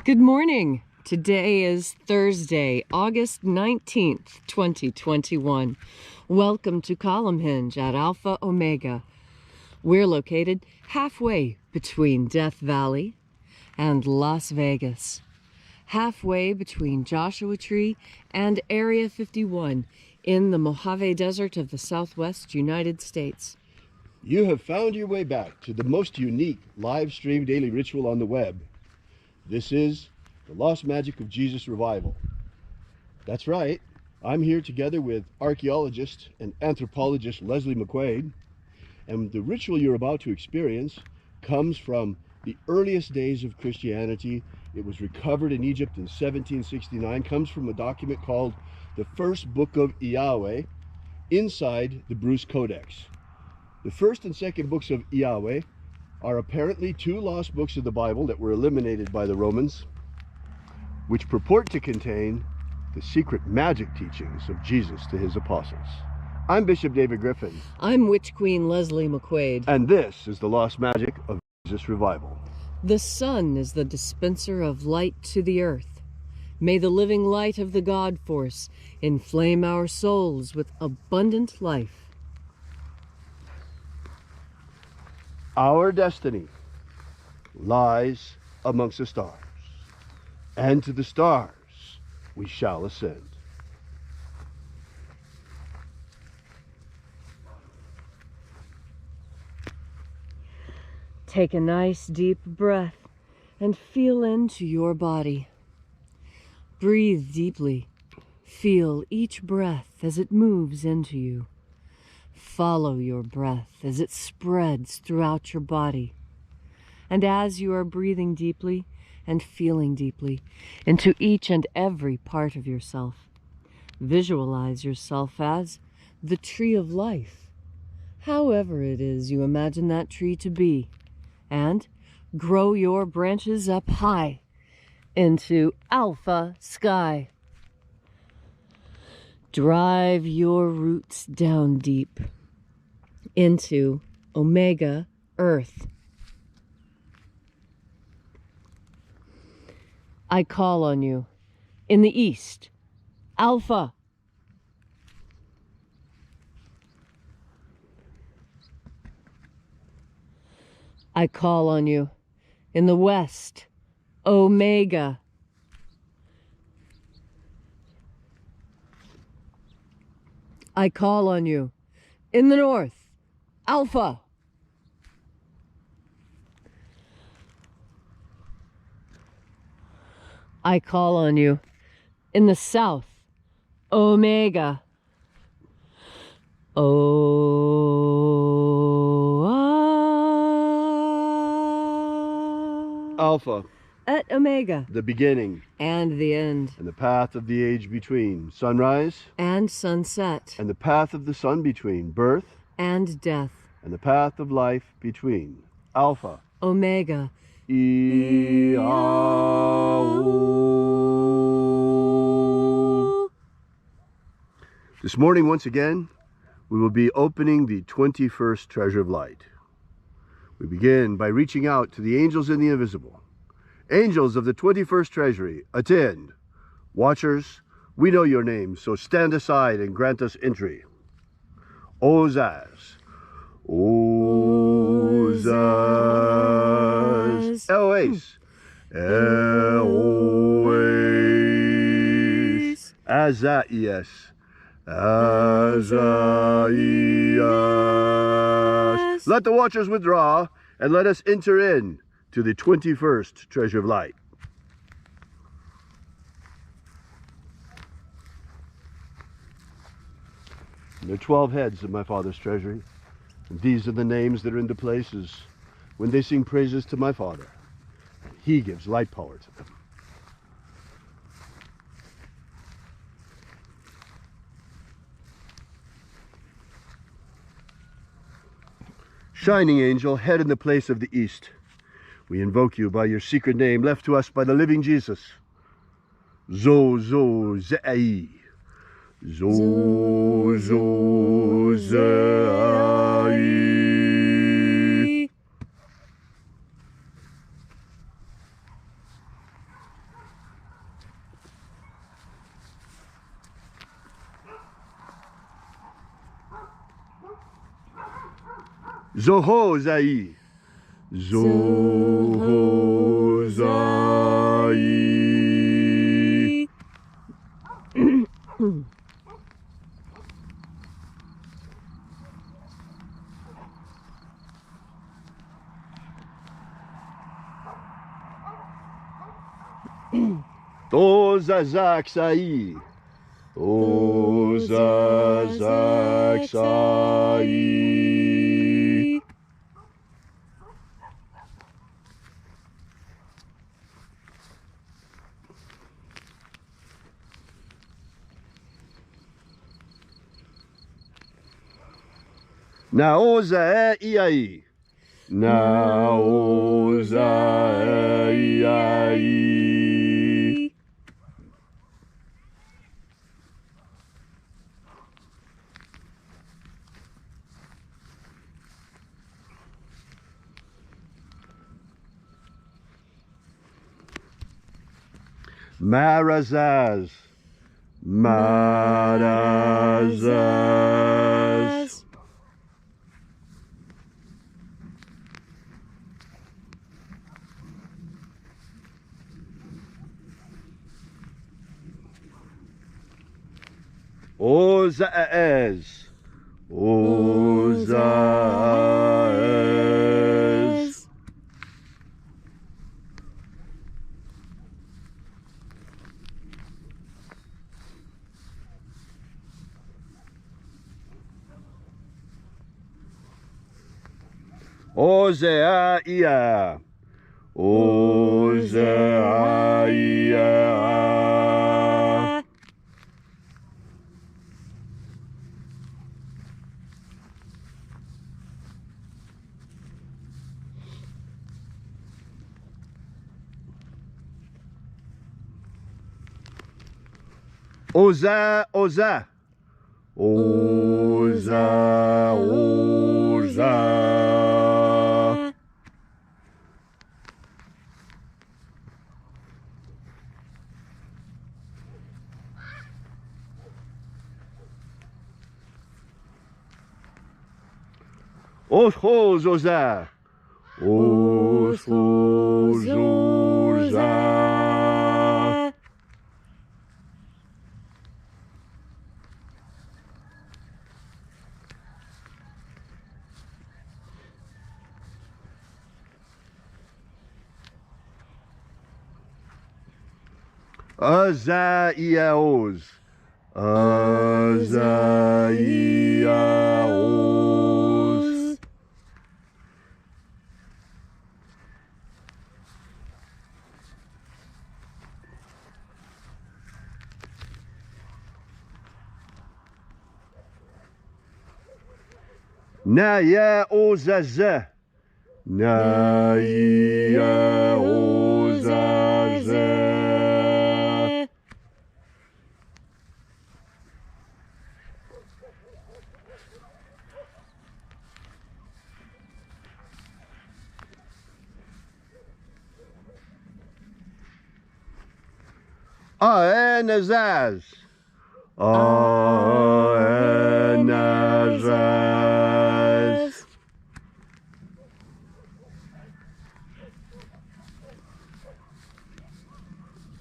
Good morning. Today is Thursday, August 19th, 2021. Welcome to Column Hinge at Alpha Omega. We're located halfway between Death Valley and Las Vegas. Halfway between Joshua Tree and Area 51 in the Mojave Desert of the Southwest United States. You have found your way back to the most unique live stream daily ritual on the web. This is the Lost Magic of Jesus Revival. That's right, I'm here together with archaeologist and anthropologist Leslie McQuade, and the ritual you're about to experience comes from the earliest days of Christianity. It was recovered in Egypt in 1769, comes from a document called the First Book of Yahweh inside the Bruce Codex. The first and second books of Yahweh are apparently two lost books of the Bible that were eliminated by the Romans, which purport to contain the secret magic teachings of Jesus to his apostles. I'm Bishop David Griffin. I'm Witch Queen Leslie McQuade. And this is the Lost Magic of Jesus Revival. The sun is the dispenser of light to the earth. May the living light of the God Force inflame our souls with abundant life. Our destiny lies amongst the stars, and to the stars we shall ascend. Take a nice deep breath and feel into your body. Breathe deeply. Feel each breath as it moves into you. Follow your breath as it spreads throughout your body. And as you are breathing deeply and feeling deeply into each and every part of yourself, visualize yourself as the tree of life, however it is you imagine that tree to be, and grow your branches up high into alpha sky. Drive your roots down deep into Omega Earth. I call on you in the east, Alpha. I call on you in the west, Omega. I call on you in the north, Alpha. I call on you in the south, Omega. Alpha. At Omega. The beginning. And the end. And the path of the age between. Sunrise. And sunset. And the path of the sun between. Birth. And death. And the path of life between. Alpha. Omega. This morning, once again, we will be opening the 21st Treasure of Light. We begin by reaching out to the angels in the invisible. Angels of the 21st Treasury, attend. Watchers, we know your names, so stand aside and grant us entry. Ozaz. Ozaz. Eloise. Eloise. Azaias. Azaias. Let the watchers withdraw, and let us enter in to the 21st Treasure of Light. There are 12 heads of my Father's treasury. And these are the names that are in the places when they sing praises to my Father. And he gives light power to them. Shining angel, head in the place of the east, we invoke you by your secret name left to us by the living Jesus. Zo Zei. Zo Zei. Zohozai. Zohozai. Tozazaksai. Tozazaksai. Naozaei. Naozaei. Marazaz. Marazaz. Ozaez. Ozaez. Ozeaia. Ozeaia. Oza, Oza. Oza, Oza. Oshos, Oza. Oshos, Oza. Azaiaos. Azaiaos. Naya ozaza. Naya ozaza. Aenazaz. Aenazaz.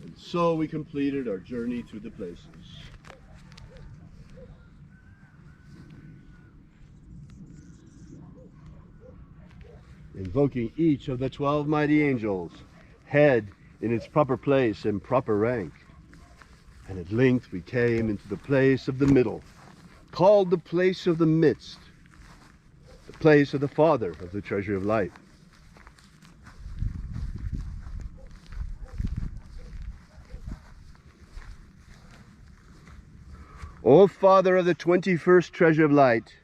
And so we completed our journey through the places. Invoking each of the 12 mighty angels, head in its proper place and proper rank. And at length we came into the place of the middle, called the place of the midst, the place of the Father of the treasure of light. O Father of the 21st treasure of light,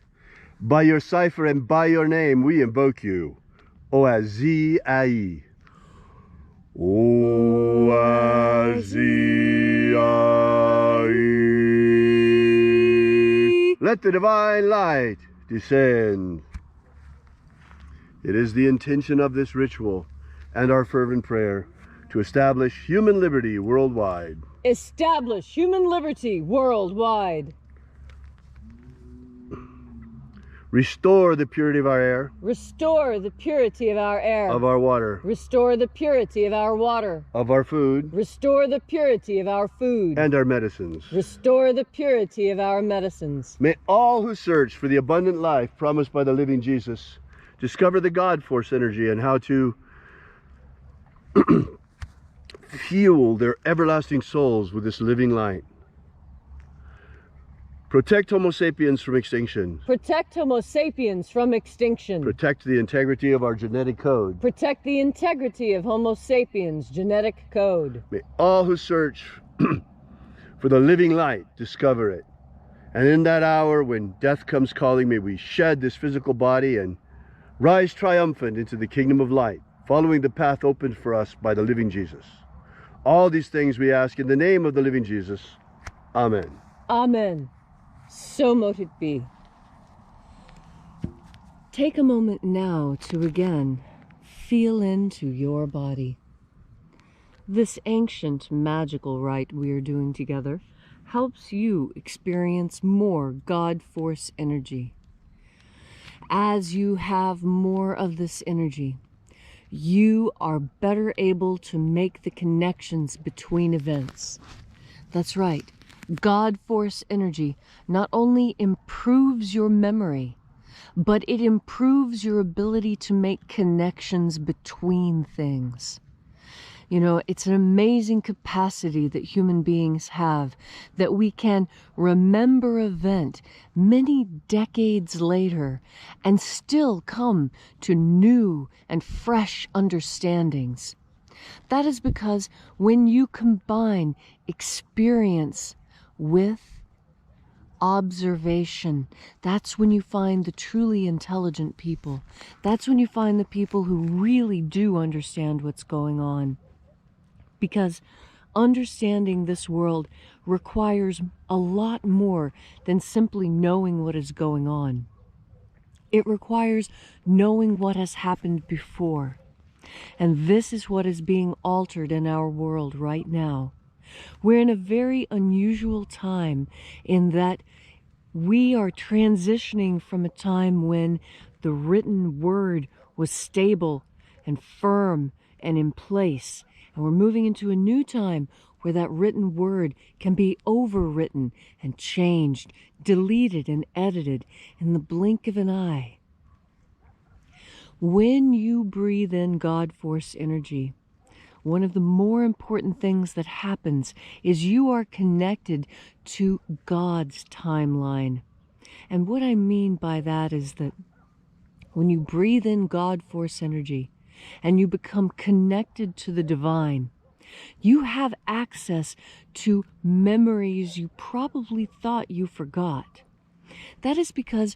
by your cipher and by your name we invoke you, Oazi-ai. Oazi-ai. Let the divine light descend. It is the intention of this ritual and our fervent prayer to establish human liberty worldwide. Establish human liberty worldwide. Restore the purity of our air, Restore the purity of our air. of our water, Restore the purity of our water. of our food, Restore the purity of our food. and our medicines. Restore the purity of our medicines. May all who search for the abundant life promised by the living Jesus discover the God force energy and how to fuel their everlasting souls with this living light. Protect Homo sapiens from extinction. Protect Homo sapiens from extinction. Protect the integrity of our genetic code. Protect the integrity of Homo sapiens' genetic code. May all who search for the living light discover it. And in that hour when death comes calling, may we shed this physical body and rise triumphant into the kingdom of light, following the path opened for us by the living Jesus. All these things we ask in the name of the living Jesus. Amen. Amen. So mote it be. Take a moment now to again feel into your body. This ancient magical rite we are doing together helps you experience more God force energy. As you have more of this energy, you are better able to make the connections between events. That's right. God force energy not only improves your memory, but it improves your ability to make connections between things. You know, it's an amazing capacity that human beings have, that we can remember an event many decades later and still come to new and fresh understandings. That is because when you combine experience with observation, that's when you find the truly intelligent people. That's when you find the people who really do understand what's going on. Because understanding this world requires a lot more than simply knowing what is going on. It requires knowing what has happened before. And this is what is being altered in our world right now. We're in a very unusual time in that we are transitioning from a time when the written word was stable and firm and in place. And we're moving into a new time where that written word can be overwritten and changed, deleted and edited in the blink of an eye. When you breathe in God force energy, one of the more important things that happens is you are connected to God's timeline. And what I mean by that is that when you breathe in God force energy and you become connected to the divine, you have access to memories you probably thought you forgot. That is because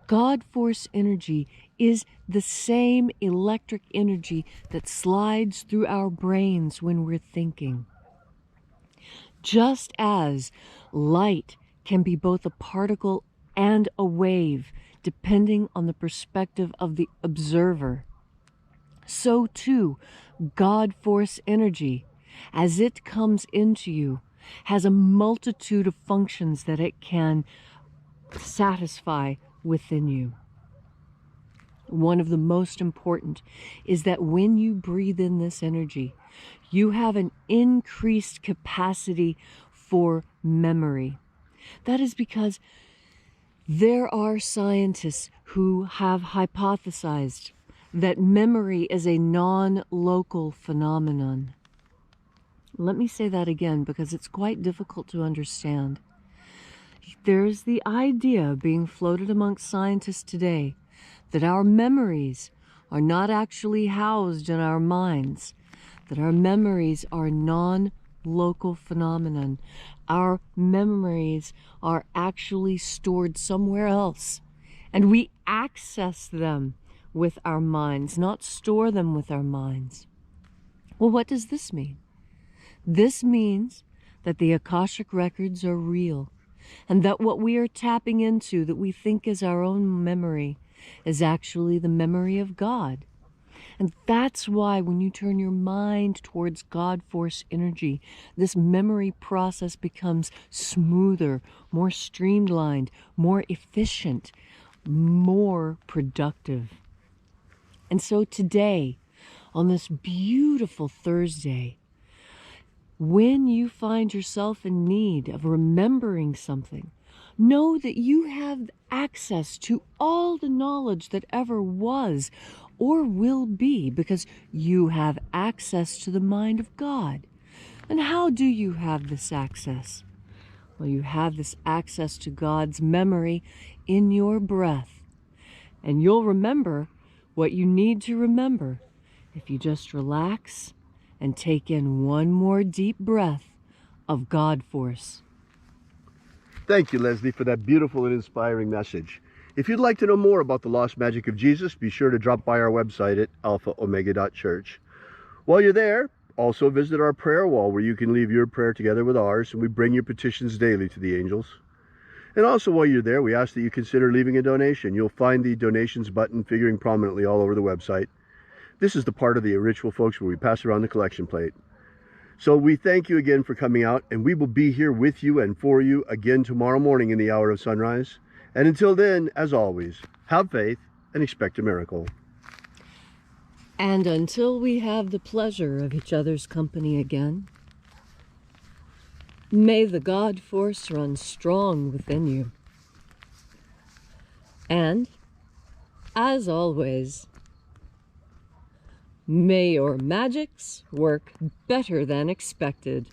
God force energy is the same electric energy that slides through our brains when we're thinking. Just as light can be both a particle and a wave, depending on the perspective of the observer, so too God force energy, as it comes into you, has a multitude of functions that it can satisfy within you. One of the most important is that when you breathe in this energy, you have an increased capacity for memory. That is because there are scientists who have hypothesized that memory is a non-local phenomenon. Let me say that again because it's quite difficult to understand. There's the idea being floated amongst scientists today that our memories are not actually housed in our minds, that our memories are non-local phenomenon. Our memories are actually stored somewhere else, and we access them with our minds, not store them with our minds. Well, what does this mean? This means that the Akashic records are real, and that what we are tapping into that we think is our own memory is actually the memory of God. And that's why when you turn your mind towards God force energy, this memory process becomes smoother, more streamlined, more efficient. more productive. And so today, on this beautiful Thursday, when you find yourself in need of remembering something, know that you have access to all the knowledge that ever was or will be, because you have access to the mind of God. And how do you have this access? Well, you have this access to God's memory in your breath. And you'll remember what you need to remember if you just relax and take in one more deep breath of God force. Thank you, Leslie, for that beautiful and inspiring message. If you'd like to know more about the lost magic of Jesus, be sure to drop by our website at alphaomega.church. While you're there, also visit our prayer wall, where you can leave your prayer together with ours, and we bring your petitions daily to the angels. And also, while you're there, we ask that you consider leaving a donation. You'll find the donations button figuring prominently all over the website. This is the part of the ritual, folks, where we pass around the collection plate. So we thank you again for coming out, and we will be here with you and for you again tomorrow morning in the hour of sunrise. And until then, as always, have faith and expect a miracle. And until we have the pleasure of each other's company again, may the God force run strong within you. And, as always, may your magics work better than expected.